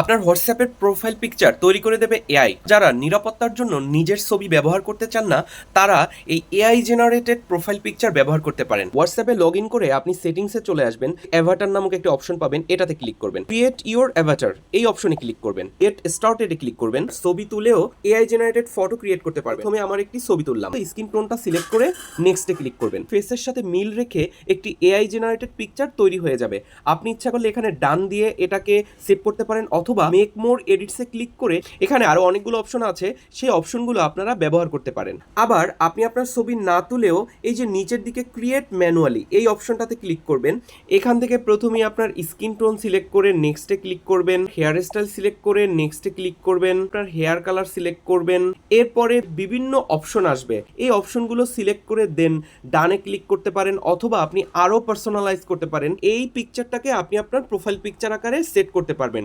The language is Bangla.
আপনার হোয়াটসঅ্যাপের প্রোফাইল পিকচার তৈরি করে দেবে এআই। যারা নিরাপত্তার জন্য নিজের ছবি ব্যবহার করতে চান না, তারা এই এআই জেনারেটেড প্রোফাইল পিকচার ব্যবহার করতে পারেন। হোয়াটসঅ্যাপে লগ ইন করে আপনি সেটিংসে চলে আসবেন, অ্যাভাটার নামক একটি অপশন পাবেন, এটাতে ক্লিক করবেন। ক্রিয়েট ইউর অ্যাভাটার এই অপশনে ক্লিক করবেন, গেট স্টার্টেডে ক্লিক করবেন। ছবি তুলেও এআই জেনারেটেড ফটো ক্রিয়েট করতে পারবেন। প্রথমে আমার একটি ছবি তুললাম, স্কিন টোনটা সিলেক্ট করে নেক্সটে ক্লিক করবেন। ফেসের সাথে মিল রেখে একটি এআই জেনারেটেড পিকচার তৈরি হয়ে যাবে। আপনি ইচ্ছা করলে এখানে ডান দিয়ে এটাকে সেভ করতে পারেন, অথবা মেক মোর এডিটসে ক্লিক করে এখানে আরো অনেকগুলো অপশন আছে, সেই অপশনগুলো আপনারা ব্যবহার করতে পারেন। আবার আপনি আপনার ছবি না তুলেও এই যে নিচের দিকে ক্রিয়েট ম্যানুয়ালি এই অপশনটাতে ক্লিক করবেন। এখান থেকে প্রথমেই আপনার স্কিন টোন সিলেক্ট করে নেক্সটে ক্লিক করবেন, হেয়ার স্টাইল সিলেক্ট করে নেক্সটে ক্লিক করবেন, আপনার হেয়ার কালার সিলেক্ট করবেন। এরপরে বিভিন্ন অপশন আসবে, এই অপশনগুলো সিলেক্ট করে দেন ডানে ক্লিক করতে পারেন, অথবা আপনি আরো পার্সোনালাইজ করতে পারেন। এই পিকচারটাকে আপনি আপনার প্রোফাইল পিকচার আকারে সেট করতে পারবেন।